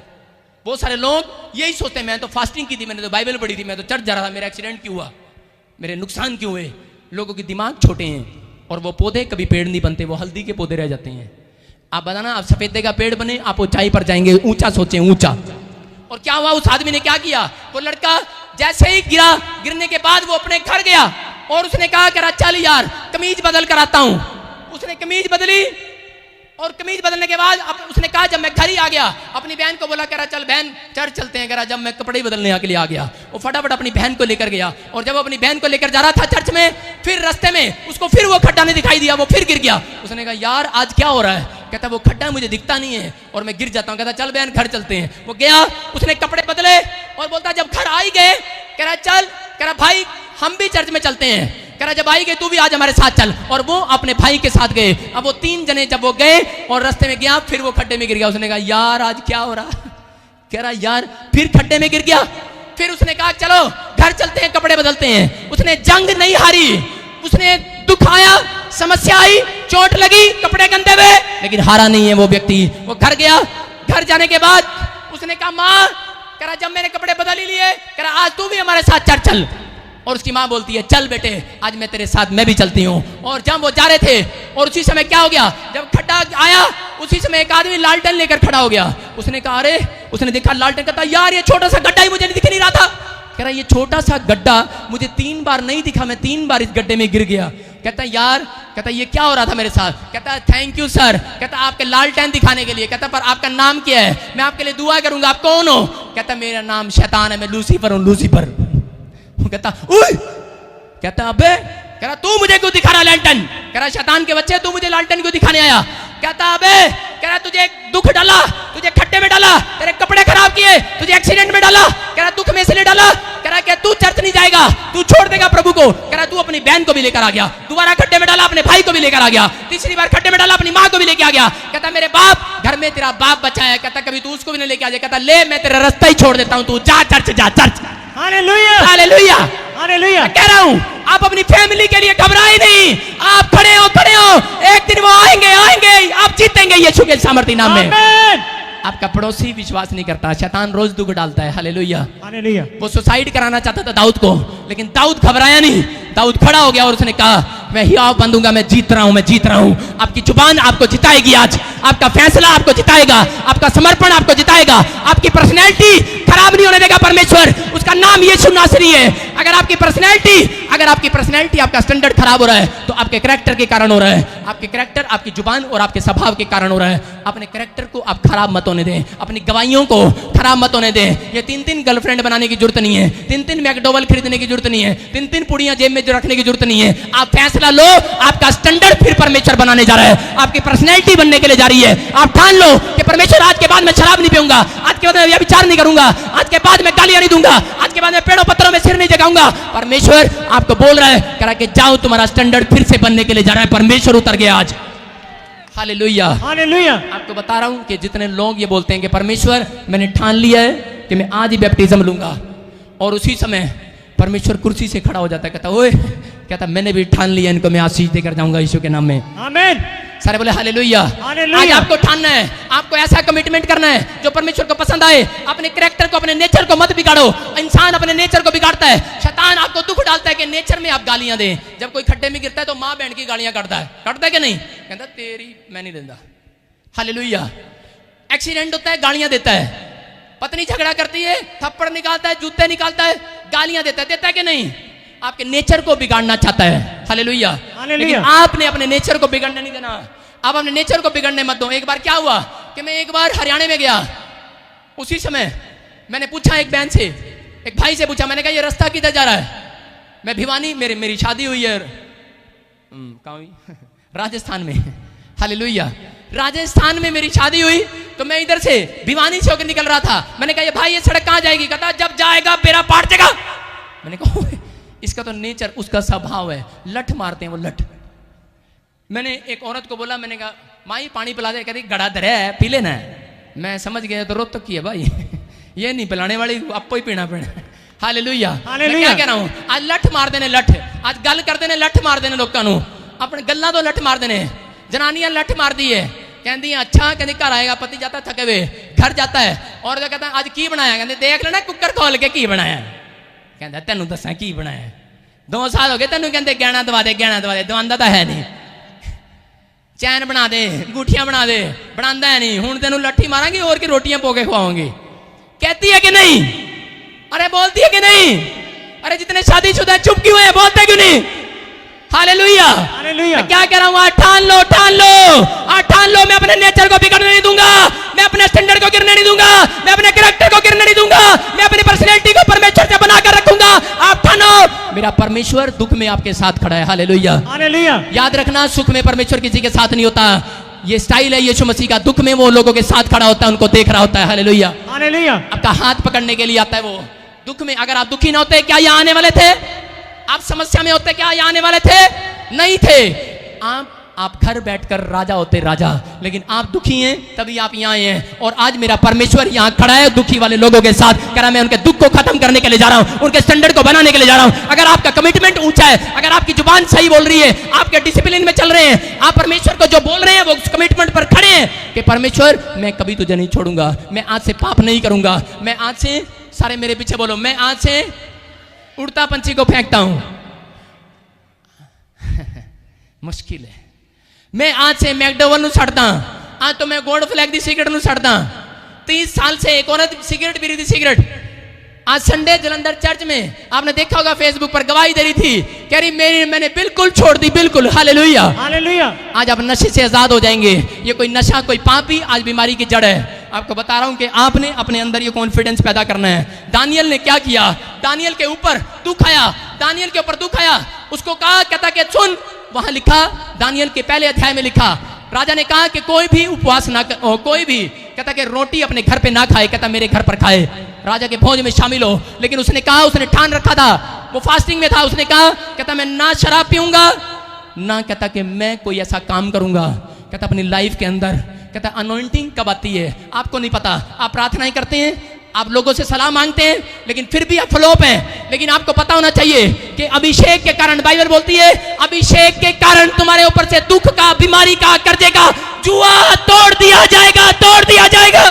बहुत सारे लोग यही सोचते हैं मैं तो फास्टिंग की थी, मैंने तो बाइबल पढ़ी थी, मैं तो चर्च जा रहा था, मेरा एक्सीडेंट क्यों हुआ, मेरे नुकसान क्यों हुए। लोगों के दिमाग छोटे हैं और वो पौधे कभी पेड़ नहीं बनते, वो हल्दी के पौधे रह जाते हैं। आप बताना, आप सफेदे का पेड़ बने, आप ऊंचाई पर जाएंगे, ऊंचा सोचें, ऊंचा। और क्या हुआ, उस आदमी ने क्या किया, वो लड़का जैसे ही गिरा, गिरने के बाद वो अपने घर गया और उसने कहा कि चल यार कमीज बदल कर आता हूं। उसने कमीज बदली और कमीज बदलने के बाद उसने कहा जब मैं घर ही आ गया, अपनी बहन को बोला, कह रहा चल बहन चर्च चलते हैं। कह रहा जब मैं कपड़े बदलने के लिए आ गया, वो फटाफट अपनी बहन को लेकर गया और जब वो अपनी बहन को लेकर जा रहा था चर्च में, फिर रास्ते में उसको फिर वो खड्डा नहीं दिखाई दिया, वो फिर गिर गया। उसने कहा यार आज क्या हो रहा है। कहता वो खड्डा मुझे दिखता नहीं है और मैं गिर जाता हूँ। कहता चल बहन घर चलते हैं। वो गया, उसने कपड़े बदले और बोलता जब घर आ ही गए, कह रहा चल, कह रहा भाई हम भी चर्च में चलते हैं। कह रहा जब आई गए तू भी आज हमारे साथ चल। और वो अपने भाई के साथ गए। अब वो 3 जने जब वो गए और रास्ते में गया, फिर वो खड्डे में गिर गया। उसने कहा यार आज क्या हो रहा। कह रहा यार फिर खड्डे में गिर गया। फिर उसने कहा चलो घर चलते हैं, कपड़े बदलते हैं। उसने जंग नहीं हारी, उसने दुख आया, समस्या आई, चोट लगी, कपड़े गंदे हुए, लेकिन हारा नहीं है वो व्यक्ति। वो घर गया, घर जाने के बाद उसने कहा माँ, कह रहा जब मैंने कपड़े बदल ही लिए, कह रहा आज तू भी हमारे साथ चर्च चल। और उसकी माँ बोलती है चल बेटे आज मैं तेरे साथ मैं भी चलती हूँ। और जब वो जा रहे थे और उसी समय क्या हो गया, जब खड्डा आया उसी समय एक आदमी लालटेन लेकर खड़ा हो गया। उसने कहा अरे, उसने देखा लालटेन, कहता यार ये छोटा सा गड्ढा ही मुझे दिख नहीं रहा था। कह रहा ये छोटा सा गड्ढा मुझे 3 बार नहीं दिखा, मैं 3 बार इस गड्ढे में गिर गया। कहता यार, कहता ये क्या हो रहा था मेरे साथ। कहता थैंक यू सर, कहता आपके लालटेन दिखाने के लिए। कहता पर आपका नाम क्या है, मैं आपके लिए दुआ करूंगा, आप कौन हो। कहता मेरा नाम शैतान है, मैं लूसीफर हूं, लूसीफर। कहता उई, कहता अबे, कह रहा तू मुझे क्यों दिखा रहा लालटेन। कह रहा शैतान के बच्चे तू मुझे लालटेन क्यों दिखाने आया। कहता अबे, कह रहा तुझे दुख डाला, तुझे खड्डे में डाला, तेरे कपड़े खराब किए, तुझे एक्सीडेंट में डाला। कह रहा दुख में इसलिए डाला, कह रहा तू चर्च नहीं जाएगा, तू छोड़ देगा प्रभु को। कह रहा तू अपनी बहन को भी लेकर आ गया, दोबारा खड्डे में डाला, अपने भाई को भी लेकर आ गया, तीसरी बार खड्डे में डाला, अपनी माँ को भी लेकर आ गया। कहता मेरे बाप, घर में तेरा बाप बचा है, कहता कभी तू उसको भी नहीं लेके आ जाए। कहता ले मैं तेरा रास्ता ही छोड़ देता हूँ, तू जा चर्च, जा चर्च। Hallelujah, hallelujah, hallelujah. कह रहा हूं आप अपनी फैमिली के लिए घबराए नहीं, आप खड़े हो, खड़े हो, एक दिन वो आएंगे, आएंगे, आप जीतेंगे यीशु के सामर्थ्य नाम में। आमीन। आपका पड़ोसी विश्वास नहीं करता, शैतान रोज दुख डालता है। हालेलुया। हालेलुया। वो सुसाइड कराना चाहता था दाऊद को, लेकिन दाऊद घबराया नहीं। दाऊद खड़ा हो गया और उसने कहा मैं हियाव बंधूंगा, मैं जीत रहा हूं, मैं जीत रहा हूं। आपकी जुबान आपको जिताएगी आज, आपका फैसला आपको जिताएगा, आपका समर्पण आपको जिताएगा, आपकी पर्सनैलिटी खराब नहीं होने देगा परमेश्वर। उसका नाम यीशु नासरी है। अगर आपकी पर्सनैलिटी आपका स्टैंडर्ड खराब हो रहा है तो आपके कैरेक्टर के कारण हो रहा है। आपके कैरेक्टर, आपकी जुबान और आपके स्वभाव के कारण हो रहा है। अपने कैरेक्टर को आप खराब मत होने दें, अपनी गवाहियों को खराब मत होने दें। ये 3-3 गर्लफ्रेंड बनाने की जरूरत नहीं है, 3-3 मैकडोवल खरीदने की जरूरत नहीं है, 3-3 पुड़ियां जेब में रखने की जरूरत नहीं है। आप फैसला लो, आपका स्टैंडर्ड फिर परमेश्वर बनाने जा रहा है, आपकी पर्सनैलिटी बनने के लिए जा रही है। आप ठान लो कि परमेश्वर आज के बाद मैं शराब नहीं पीऊंगा, आज के बाद मैं व्यभिचार नहीं करूंगा, आज के बाद मैं गालियां नहीं दूंगा, आज के बाद मैं पेड़ों पत्थरों में सिर नहीं जगाऊंगा। परमेश्वर आपको बोल रहा है, कह रहा कि जाओ तुम्हारा स्टैंडर्ड फिर से बनने के लिए जा रहा है। परमेश्वर उतर गया आज। Hallelujah, hallelujah. आपको बता रहा हूं कि जितने लोग ये बोलते हैं कि परमेश्वर मैंने ठान लिया है कि मैं आज ही बैप्टिज्म लूंगा, और उसी समय परमेश्वर कुर्सी से खड़ा हो जाता है, कहता ओए, कहता मैंने भी ठान लिया, इनको मैं आशीष देकर जाऊंगा यीशु के नाम में। आमीन। सारे बोले हालेलुया। हालेलुया। आज आपको ठानना है, आपको ऐसा कमिटमेंट करना है जो परमेश्वर को पसंद आए। अपने कैरेक्टर को, अपने नेचर को मत बिगाड़ो। इंसान अपने नेचर को बिगाड़ता है, शैतान आपको दुख डालता है कि नेचर में आप गालियां दें। जब कोई खड्डे में गिरता है तो माँ बहन की गालियां काटता है कि नहीं, कहता तेरी मैं नहीं देता। हालेलुया। एक्सीडेंट होता है, गालियां देता है, पत्नी झगड़ा करती है, थप्पड़ निकालता है, जूते निकालता है, गालियां देता है कि नहीं। आपके नेचर को बिगाड़ना चाहता है। हालेलुया। लेकिन आपने अपने नेचर को बिगड़ने नहीं देना। आप अपने नेचर को बिगड़ने मत दो। एक बार क्या हुआ कि मैं एक बार हरियाणा में गया, उसी समय मैंने पूछा एक बहन से, एक भाई से पूछा, मैंने कहा ये रास्ता किधर जा रहा है। मैं भिवानी, मेरी शादी हुई है कहाँ हुई, राजस्थान में। हालेलुया। राजस्थान में मेरी शादी हुई तो मैं इधर से भिवानी से होकर निकल रहा था। मैंने कहा ये भाई ये सड़क कहाँ जाएगी। कहता जब जाएगा बेड़ा पाट जाएगा। मैंने कहा इसका तो नेचर, उसका स्वभाव है, लठ मारते हैं वो, लठ। मैंने एक औरत को बोला, मैंने कहा माई पानी पिला दे। कहती गड़ा धरे है, पी लेना है। मैं समझ गया तो रोक तो की है भाई ये नहीं पिलाने वाली, आपको ही पीना पड़े। हालेलुया। मैं क्या कह रहा हूं, आज लठ मार देने, लठ आज गल कर देने, लठ मार देने लोगों को, अपने गल्ला तो लठ मार देने। जनानियां लठ मार दी है, कहती है अच्छा, कहती घर आएगा, पति जाता है थके हुए, घर जाता है और कहता है आज की बनाया, कहते देख लेना कुकर खोल के की बनाया, कहता तेनू दसा की बनाया, 2 साल हो गए तेनू, कहते गहना दवा दे, गहना दवा दे, दवांदा तो है नहीं, चैन बना दे, अंगूठियां बना दे, बनांदा है नहीं, हुण तेनू लट्ठी मारांगी और की रोटियां पोके खुआऊंगी, कहती है कि नहीं? अरे बोलती है कि नहीं? अरे जितने शादीशुदा चुप क्यों है, बोलते क्यों नहीं? Hallelujah, hallelujah. क्या कह रहा हूं, आज ठान लो, ठान लो, आज ठान लो, मैं अपने नेचर को बिगड़ने नहीं दूंगा, मैं अपने स्टैंडर्ड को गिरने नहीं दूंगा, मैं अपने कैरेक्टर को गिरने नहीं दूंगा, मैं अपनी पर्सनैलिटी को परमेश्वर से बनाकर रखूंगा। आप ठानो, मेरा परमेश्वर दुख में आपके साथ खड़ा है। Hallelujah, hallelujah. याद रखना, सुख में परमेश्वर किसी के साथ नहीं होता। ये स्टाइल है यीशु मसीह का, दुख में वो लोगों के साथ खड़ा होता है, उनको देख रहा होता है। Hallelujah, hallelujah. आपका हाथ पकड़ने के लिए आता है वो दुख में। अगर आप दुखी ना होते क्या यहाँ आने वाले थे? आप समस्या में होते क्या यहाँ आने वाले थे? नहीं थे। आप घर बैठकर राजा होते, राजा, लेकिन आप दुखी हैं तभी आप यहाँ आए हैं। और आज मेरा परमेश्वर यहाँ खड़ा है दुखी वाले लोगों के साथ, कह रहा मैं उनके दुख को खत्म करने के लिए जा रहा हूँ, उनके स्टैंडर्ड को बनाने के लिए जा रहा हूँ। अगर आपका कमिटमेंट ऊंचा है, अगर आपकी जुबान सही बोल रही है, आपके डिसिप्लिन में चल रहे हैं, आप परमेश्वर को जो बोल रहे हैं वो उस कमिटमेंट पर खड़े हैं कि परमेश्वर मैं कभी तुझे नहीं छोड़ूंगा, मैं आज से पाप नहीं करूंगा, मैं आज से, सारे मेरे पीछे बोलो, मैं आज से उड़ता पंछी को फेंकता हूं। मुश्किल है। मैं आज से मैकडोवल नु छड़दा, आज तो मैं गोल्ड फ्लैग दी सिगरेट नु छड़दा। 30 साल से एक औरत सिगरेट पी रही थी, सिगरेट। आज संडे जलंधर चर्च में आपने देखा होगा, फेसबुक पर गवाही दे रही थी, कह रही मैंने बिल्कुल छोड़ दी, बिल्कुल। Hallelujah, hallelujah. आज आप नशे से आजाद हो जाएंगे। ये कोई नशा, कोई पापी आज बीमारी की जड़ है। आपको बता रहा हूं कि आपने अपने अंदर ये कॉन्फिडेंस पैदा करना है। दानियल ने क्या किया? दानियल के ऊपर दुख आया, दानियल के ऊपर दुख आया, उसको कहा, कहता कि सुन, वहां लिखा, दानियल के पहले अध्याय में लिखा, राजा ने कहा कि कोई भी उपवास ना कर, कोई भी, कहता कि रोटी अपने घर पे ना खाए, कहता मेरे घर पर खाए, राजा के भोज में शामिल हो। लेकिन उसने कहा, उसने ठान रखा था, वो फास्टिंग में था, उसने कहा, कहता मैं ना शराब पीऊंगा, ना कहता कि मैं कोई ऐसा काम करूंगा, कहता अपनी लाइफ के अंदर, कहता अनॉइंटिंग कब आती है आपको नहीं पता। आप प्रार्थनाएं करते हैं, आप लोगों से सलाह मांगते हैं, लेकिन फिर भी आप फ्लॉप हैं। लेकिन आपको पता होना चाहिए कि अभिषेक के कारण, बाइबल बोलती है, अभिषेक के कारण तुम्हारे ऊपर से दुख का, बीमारी का, कर्जे का जुआ तोड़ दिया जाएगा, तोड़ दिया जाएगा।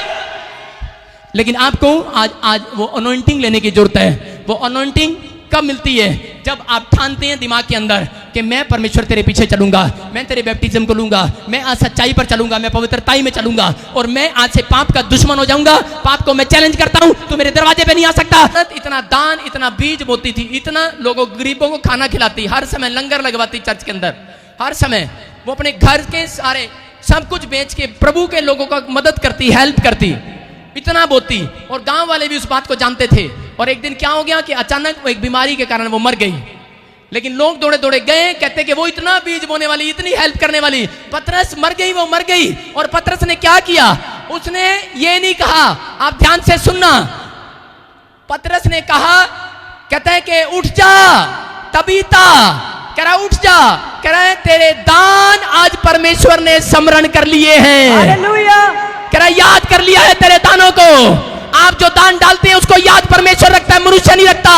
लेकिन आपको आज वो अनॉइंटिंग लेने की जरूरत है। वो अनॉइंटिंग कब मिलती है? जब आप ठानते हैं दिमाग के अंदर कि मैं परमेश्वर तेरे पीछे चलूंगा, मैं तेरे बैप्टिज्म को लूंगा, मैं आज सच्चाई पर चलूंगा, मैं पवित्रताई में चलूंगा, और मैं आज से पाप का दुश्मन हो जाऊंगा, पाप को मैं चैलेंज करता हूं, तू मेरे दरवाजे पे नहीं आ सकता। इतना दान, इतना बीज बोती थी, इतना लोगों गरीबों को खाना खिलाती, हर समय लंगर लगवाती चर्च के अंदर, हर समय वो अपने घर के सारे सब कुछ बेच के प्रभु के लोगों का मदद करती, हेल्प करती, इतना बोती। और गांव वाले भी उस बात को जानते थे। और एक दिन क्या हो गया कि अचानक वो एक बीमारी के कारण वो मर गई। लेकिन लोग दौड़े दौड़े गए, कहते कि वो इतना बीज बोने वाली, इतनी हेल्प करने वाली, पतरस मर गई, वो मर गई। और पतरस ने क्या किया? उसने ये नहीं कहा, आप ध्यान से सुनना, पतरस ने कहा, कहता है कि उठ जा तबीता, कह रहा उठ जा, कह रहा है तेरे दान आज परमेश्वर ने स्मरण कर लिए हैं। हालेलुया, कह रहा याद कर लिया है तेरे दानों को। आप जो दान डालते हैं उसको याद परमेश्वर रखता है, मनुष्य नहीं रखता।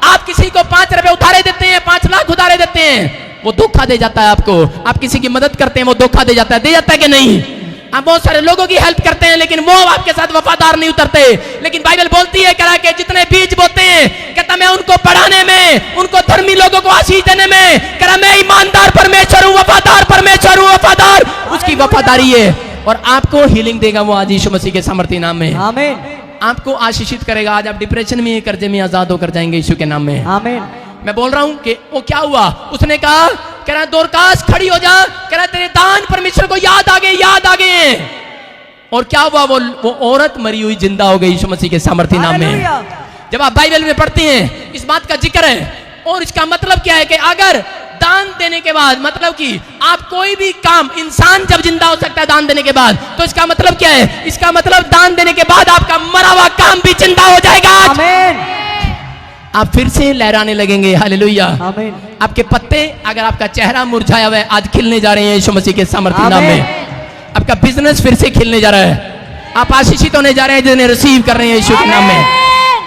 आप किसी को 5 रुपए उधारे देते हैं, 5 लाख उधारे देते हैं, वो धोखा दे जाता है आपको। आप किसी की मदद करते हैं, वो धोखा दे जाता है, दे जाता है कि नहीं? आप बहुत सारे लोगों की हेल्प करते हैं, लेकिन वो आपके साथ वफादार नहीं उतरते। लेकिन बाइबल बोलती है, कह के जितने बीज बोते हैं, कहता मैं उनको बढ़ाने में, उनको धर्मी लोगों को आशीष देने में, कह मैं ईमानदार परमेश्वर हूं, वफादार परमेश्वर हूं, वफादार उसकी वफादारी है। और आपको हीलिंग देगा वो आज यीशु मसीह के सामर्थ्य नाम में। आमीन। आपको आशीषित करेगा। आज आप डिप्रेशन में, कर्जे में आजाद होकर जाएंगे यीशु के नाम में। आमीन। मैं बोल रहा हूं कि वो क्या हुआ, उसने कहा, कह रहा दोरकास खड़ी हो जा, कह रहा तेरे दान परमेश्वर को याद आ गए, याद आ गए। और क्या हुआ, वो औरत मरी हुई जिंदा हो गई यीशु मसीह के सामर्थ्य नाम में। जब आप बाइबल में पढ़ते हैं इस बात का जिक्र है। और इसका मतलब क्या है कि अगर दान देने के बाद, मतलब कि आप कोई भी काम, इंसान जब जिंदा हो सकता है दान देने के बाद, तो इसका मतलब क्या है? इसका मतलब दान देने के बाद आपका मरा हुआ काम भी जिंदा हो जाएगा। आमीन। आप फिर से लहराने लगेंगे। हालेलुया। आमीन। आपके पत्ते, अगर आपका चेहरा मुरझाया हुआ है, आज खिलने जा रहे हैं यीशु मसीह के सामर्थ्य नाम में। आपका बिजनेस फिर से खिलने जा रहा है। आप आशीषित होने जा रहे हैं जिन्हें रिसीव कर रहे हैं यीशु के नाम में।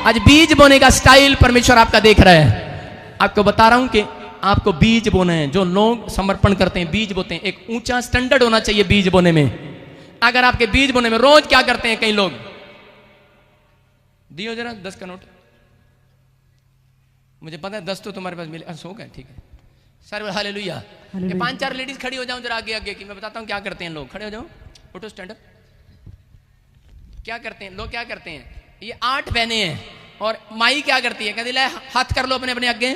आज बीज बोने का स्टाइल परमेश्वर आपका देख रहा है। आपको बता रहा हूं कि आपको बीज बोना है। जो लोग समर्पण करते हैं, बीज बोते हैं, एक ऊंचा स्टैंडर्ड होना चाहिए बीज बोने में। अगर आपके बीज बोने में रोज क्या करते हैं कई लोग, दियो जरा 10 का नोट, मुझे पता है 10 तो तुम्हारे पास मिले, सो गए, ठीक है सर, हालेलुया। 5-4 लेडीज खड़ी हो जाओ जरा आगे आगे की, मैं बताता हूं क्या करते हैं लोग, खड़े हो जाओ, उठो स्टैंड अप। क्या करते हैं लोग, क्या करते हैं, ये 8 बहनें हैं और माई क्या करती है, कहती ले हाथ कर लो अपने अपने आगे,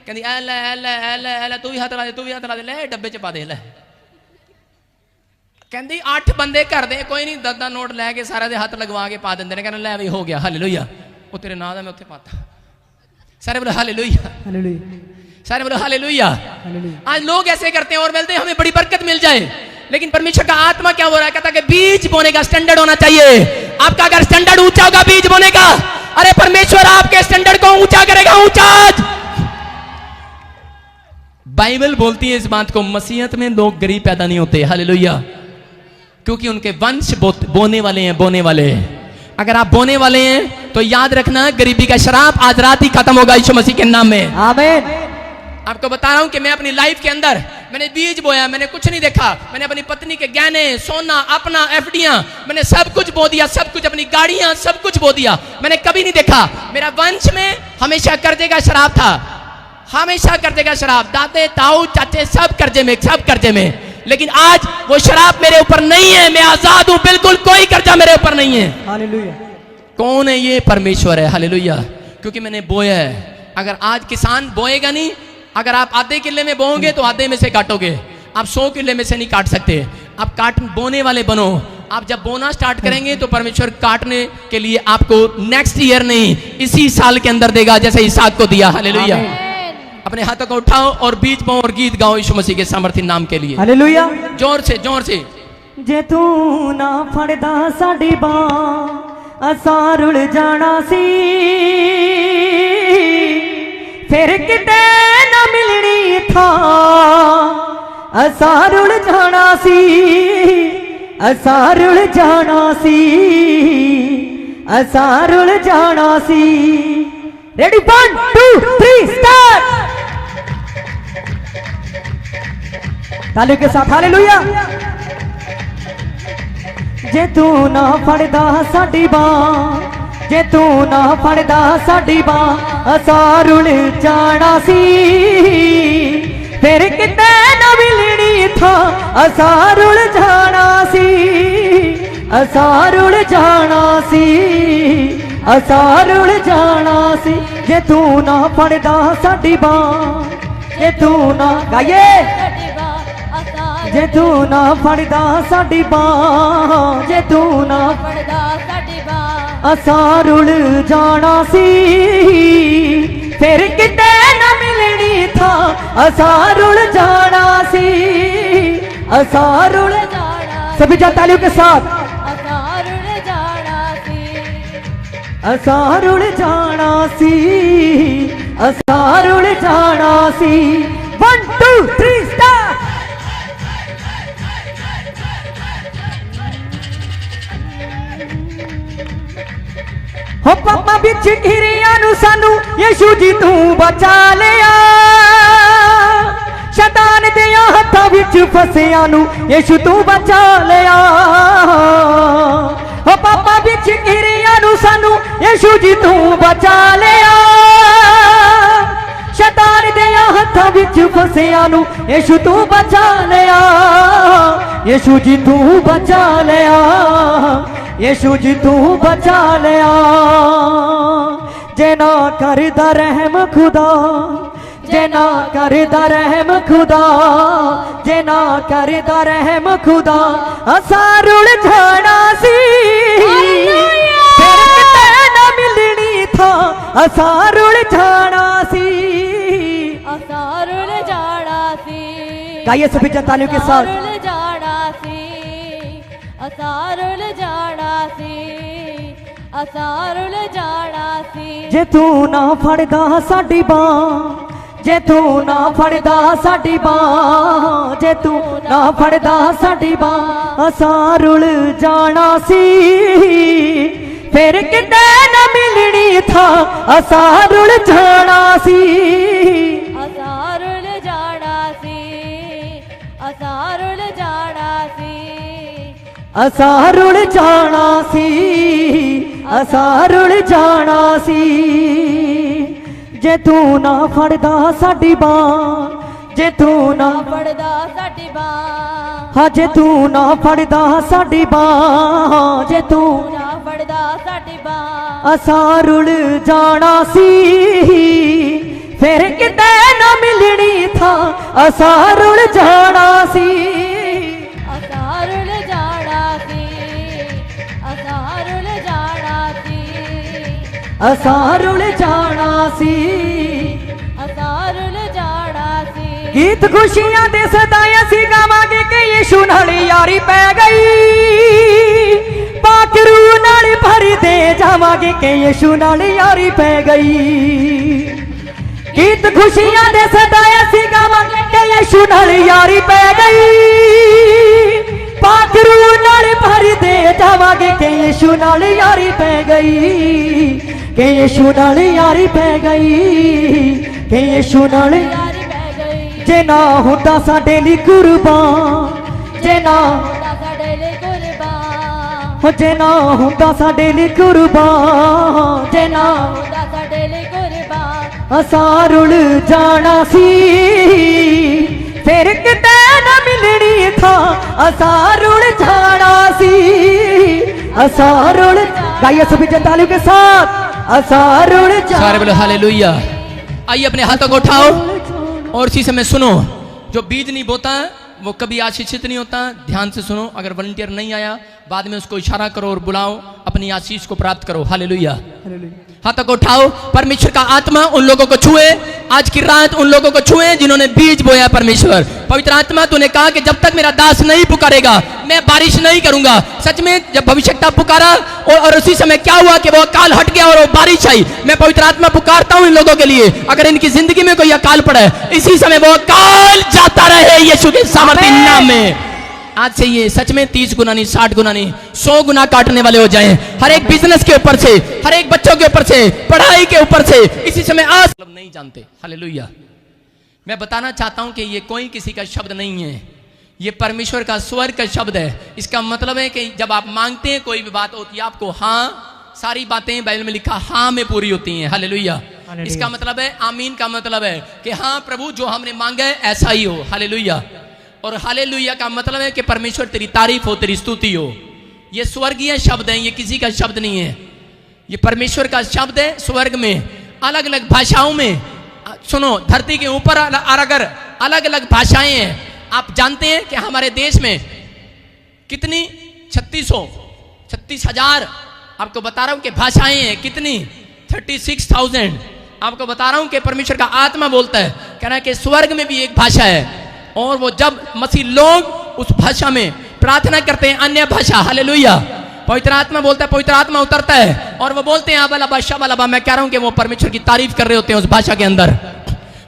कहती एला एला एला एला, तू भी हाथ ला दे, तू भी हाथ ला दे, ले डब्बे च पा दे, ले कहती 8 बंदे कर दे, कोई नहीं 10 नोट लैके सारे दे हाथ लगवा के पा देंगे, कहना ले भी हो गया हालेलुया, वो तेरे नाम है मैं उत्थे पाता, सारे बोलो हालेलुया, सारे बोलो हालेलुया। आज लोग ऐसे करते हैं और बोलते हैं हमें बड़ी बरकत मिल जाए, लेकिन परमेश्वर का आत्मा क्या हो रहा है, कहता है कि बीज बोने का स्टैंडर्ड होना चाहिए। आपका अगर स्टैंडर्ड ऊंचा होगा बीज बोने का, अरे परमेश्वर आपके स्टैंडर्ड को ऊंचा करेगा, ऊंचा। बाइबल बोलती है इस बात को, मसीहत में लोग गरीब पैदा नहीं होते, हालेलुया, क्योंकि उनके वंश बोने वाले हैं, बोने वाले हैं। अगर आप बोने वाले हैं तो याद रखना गरीबी का श्राप आज रात ही खत्म होगा यीशु मसीह के नाम में, आमीन। आपको बता रहा हूं कि मैं अपनी लाइफ के अंदर मैंने बीज बोया, मैंने कुछ नहीं देखा, मैंने अपनी पत्नी के गहने, सोना, अपना एफडियां, मैंने सब कुछ बो दिया, सब कुछ, अपनी गाड़ियां, सब कुछ बो दिया, मैंने कभी नहीं देखा। मेरा वंश में हमेशा कर्जे का शराब था, हमेशा कर्जे का शराब, दादे ताऊ चाचे सब कर्जे में, सब कर्जे में, लेकिन आज वो शराब मेरे ऊपर नहीं है, मैं आजाद हूं, बिल्कुल कोई कर्जा मेरे ऊपर नहीं है, हालेलुया। कौन है ये? परमेश्वर है, हालेलुया, क्योंकि मैंने बोया है। अगर आज किसान बोएगा नहीं, अगर आप आधे किले में बोओगे तो आधे में से काटोगे, आप 100 किले में से नहीं काट सकते, आप बोने वाले बनो। आप जब बोना स्टार्ट करेंगे तो परमेश्वर काटने के लिए आपको नेक्स्ट ईयर नहीं, इसी साल के अंदर देगा, जैसे इसहाक को दिया, हालेलुया। अपने हाथों को उठाओ और बीज बोओ और गीत गाओ यीशु मसीह के सामर्थ्य नाम के लिए, हालेलुया, जोर से, जोर से। जे तू ना फड़दा साडी बां असां रुल जाना सी, फिर किते ना मिलनी था, असां रुल जाना सी, असां रुल जाना सी, असां रुल जाना सी। Ready 1 2 3 start. ताली के साथ हालेलुया। जे तू ना फड़दा साडी बां, जे तू ना फड़दा साडी बां असां रुल जाना सी, फिर किते ना मिलनी था, असां रुल जाना सी, असां रुल जाना सी, असां रुल जाना सी। जे तू ना फड़दा साडी बां, जे तू ना गाइए, जे तू ना फड़दा साडी बां, जे तू ना फड़दा साडी बां असां रुल जाना सी, फिर किते ना मिलनी था, असां रुल जाना सी, असां रुल जाना। सभी जा तालियों के साथ, असां रुल जाना सी, असां रुल जाना सी, असां रुल जाना सी। 1 2 3 स्टार्ट। हो पापा बिच घिरिया नु सानू यीशु जी तू बचा लिया, शैतान दे हत्थां विच फसिया नु यीशु तू बचा लिया। हो पापा बिच घिरिया नु सानू यीशु जी तू बचा लिया, शैतान दे हत्थां विच फसिया नु यीशु तू बचा लिया, यीशु जी तू बचा लिया, यीशु जी तू बचा लिया। जे ना करदा रहम खुदा, जे ना करदा रहम खुदा, जे ना करदा रहम खुदा असां रुल जाना सी, फिर किते ना मिलनी था, असां रुल जाना सी, असां रुल जाना सी। गाइए सभी तालियों के साथ, रुल जाना सी, असां रुल जाना सी, असां रुल जाना सी। जे तू ना फड़दा साडी बां, जे तू ना फड़दा साडी बां, जे तू ना फड़दा साडी बां असां रुल जाना सी, फिर किते ना मिलनी था, असां रुल जाना सी, असां रुल जाना सी, असां रुल जाना सी, ਅਸਾਂ ਰੁੜ ਜਾਣਾ ਸੀ, ਅਸਾਂ ਰੁੜ ਜਾਣਾ ਸੀ, ਜੇ ਤੂੰ ਨਾ ਫੜਦਾ ਸਾਡੀ ਬਾਂਹ, ਜੇ ਤੂੰ ਨਾ ਫੜਦਾ ਸਾਡੀ ਬਾਂਹ, ਹਾਂ ਜੇ ਤੂੰ ਨਾ ਫੜਦਾ ਸਾਡੀ ਬਾਂਹ, ਜੇ ਤੂੰ ਨਾ ਫੜਦਾ ਸਾਡੀ ਬਾਂਹ, ਅਸਾਂ ਰੁੜ ਜਾਣਾ ਸੀ, ਫਿਰ ਕਿਤੇ ਨਾ ਮਿਲਣੀ ਥਾਂ, ਅਸਾਂ ਰੁੜ ਜਾਣਾ ਸੀ, ਅਸਾਂ ਰੁਲ ਜਾਣਾ ਸੀ, ਅਸਾਂ ਰੁਲ ਜਾਣਾ ਸੀ, ਅਸਾਂ ਰੁੜ ਜਾਣਾ ਸੀ। ਅਸਾਂ ਰੁਲ ਜਾਣਾ ਸੀ। ਗੀਤ ਖੁਸ਼ੀਆਂ ਦੇ ਸਦਾ ਅਸੀਂ ਗਾਵਾਂਗੇ ਕਿ ਯਿਸੂ ਨਾਲ ਯਾਰੀ ਪੈ ਗਈ, ਪਾਕ ਰੂਹ ਨਾਲ ਭਰ ਦੇ ਜਾਵਾਂਗੇ ਕਿ ਯਿਸੂ ਨਾਲ ਯਾਰੀ ਪੈ ਗਈ। ਗੀਤ ਖੁਸ਼ੀਆਂ ਦੇ ਸਦਾ ਅਸੀਂ ਗਾਵਾਂਗੇ ਕਿ ਯਿਸੂ ਨਾਲ ਯਾਰੀ ਪੈ ਗਈ, ਪਾਕ ਰੂਹ ਨਾਲ ਭਰ ਦੇ ਜਾਵਾਂਗੇ ਕਿ ਯਿਸੂ ਨਾਲ ਯਾਰੀ ਪੈ ਗਈ, ਕਿ ਯਿਸੂ ਨਾਲ ਯਾਰੀ ਪੈ ਗਈ, ਕਿ ਯਿਸੂ ਨਾਲ ਯਾਰੀ ਪੈ ਗਈ। ਜੇ ਨਾ ਹੁੰਦਾ ਸਾਡੇ ਲਈ ਕੁਰਬਾਨ, ਜੇ ਨਾ ਹੁੰਦਾ ਸਾਡੇ ਲਈ ਕੁਰਬਾਨ, ਹੋ ਜੇ ਨਾ ਹੁੰਦਾ ਸਾਡੇ ਲਈ ਕੁਰਬਾਨ, ਜੇ ਨਾ ਹੁੰਦਾ ਸਾਡੇ ਲਈ ਕੁਰਬਾਨ, ਅਸਾਂ ਰੁੜ ਜਾਣਾ ਸੀ, ਫਿਰ ਕਿਤੇ ਨਾ ਮਿਲਣੀ ਥਾਂ, ਅਸਾਂ ਰੁੜ ਜਾਣਾ ਸੀ, ਅਸਾਂ ਰੁੜ गाइए सभी जनतालियों के साथ, असां रुड़ सारे बोले हालेलुया। आइए अपने हाथों को उठाओ और इसी समय सुनो, जो बीज नहीं बोता वो कभी आशीषित नहीं होता। ध्यान से सुनो, अगर वॉलंटियर नहीं आया बाद में उसको इशारा करो और बुलाओ, अपनी आशीष को प्राप्त करो। हालेलुया। हाथों को उठाओ, परमेश्वर का आत्मा उन लोगों को छुए, आज की रात उन लोगों को छुए जिन्होंने बीज बोया। परमेश्वर पवित्र आत्मा तूने कहा कि जब तक मेरा दास नहीं पुकारेगा मैं बारिश नहीं करूंगा। सच में जब भविष्यता पुकारा और उसी समय क्या हुआ कि वो अकाल हट गया और वो बारिश आई। मैं पवित्र आत्मा पुकारता हूं इन लोगों के लिए, अगर इनकी जिंदगी में कोई अकाल पड़े इसी समय वो अकाल जाता रहे यीशु के सामर्थ्य नाम में। आज से ये सच में 30 गुना नहीं, 60 गुना नहीं, 100 गुना काटने वाले हो जाएं। हर एक बिजनेस के ऊपर से, हर एक बच्चों के ऊपर से, पढ़ाई के ऊपर से इसी समय आज मतलब नहीं जानते। हालेलुया। मैं बताना चाहता हूं कि ये कोई किसी का शब्द नहीं है, ये परमेश्वर का स्वर का शब्द है। इसका मतलब है कि जब आप मांगते हैं कोई भी बात होती है आपको हाँ, सारी बातें बाइबल में लिखा हाँ में पूरी होती हैं। हालेलुया। इसका मतलब है आमीन का मतलब है कि हाँ प्रभु जो हमने मांगा है ऐसा ही हो। हालेलुया। और हालेलुया का मतलब है कि परमेश्वर तेरी तारीफ हो, तेरी स्तुति हो। ये स्वर्गीय शब्द है, ये किसी का शब्द नहीं है, ये परमेश्वर का शब्द है। स्वर्ग में अलग अलग भाषाओं में, सुनो, धरती के ऊपर अगर अलग अलग भाषाएं हैं। आप जानते हैं कि हमारे देश में कितनी 36,000 आपको बता रहा हूं कि भाषाएं हैं। कितनी? 36,000। आपको बता रहा हूं कि परमेश्वर का आत्मा बोलता है, कह रहा है कि स्वर्ग में भी एक भाषा है और वो जब मसीह लोग उस भाषा में प्रार्थना करते हैं, अन्य भाषा, हालेलुया, पवित्र आत्मा बोलता है, पवित्र आत्मा उतरता है और वो बोलते हैं अबलबा शबलबा। मैं कह रहा हूं कि वो परमेश्वर की तारीफ कर रहे होते हैं उस भाषा के अंदर,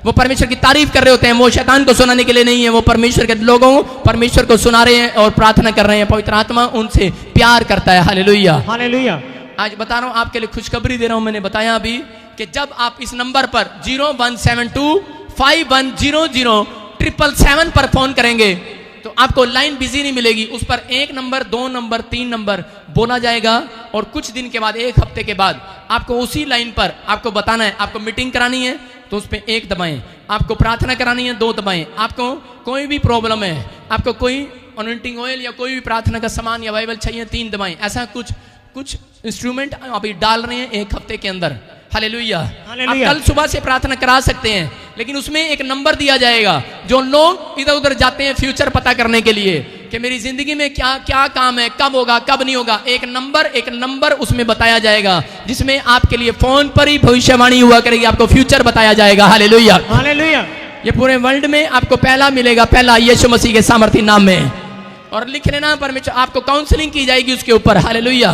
वो परमेश्वर की तारीफ कर रहे होते हैं। वो शैतान को सुनाने के लिए नहीं है, वो परमेश्वर के लोगों परमेश्वर को सुना रहे हैं और प्रार्थना कर रहे हैं। पवित्र आत्मा उनसे प्यार करता है। हालेलुया। हालेलुया। आज बता रहा हूं, आपके लिए खुशखबरी दे रहा हूं। मैंने बताया अभी कि जब आप इस नंबर पर 0172510077 पर फोन करेंगे तो आपको लाइन बिजी नहीं मिलेगी। उस पर 1 नंबर, 2 नंबर, 3 नंबर बोला जाएगा और कुछ दिन के बाद, 1 हफ्ते के बाद आपको उसी लाइन पर आपको बताना है। आपको मीटिंग करानी है तो उस पर 1 दबाएं, आपको प्रार्थना करानी है 2 दबाएं, आपको कोई भी प्रॉब्लम है, आपको कोई अनॉइंटिंग ऑयल या कोई भी प्रार्थना का सामान या बाइबल चाहिए 3 दबाएं। ऐसा कुछ इंस्ट्रूमेंट अभी डाल रहे हैं 1 हफ्ते के अंदर। हालेलुया। आप कल सुबह से प्रार्थना करा सकते हैं, लेकिन उसमें एक नंबर दिया जाएगा। जो लोग इधर उधर जाते हैं फ्यूचर पता करने के लिए कि मेरी जिंदगी में क्या क्या काम है, कब होगा कब नहीं होगा, एक नंबर उसमें बताया जाएगा, जिसमें आपके लिए फोन पर ही भविष्यवाणी हुआ करेगी, आपको फ्यूचर बताया जाएगा। हालेलुया। हालेलुया। ये पूरे वर्ल्ड में आपको पहला मिलेगा, पहला यीशु मसीह के सामर्थ्य नाम में। और लिख लेना, परमेश्वर आपको काउंसलिंग की जाएगी उसके ऊपर। हालेलुया।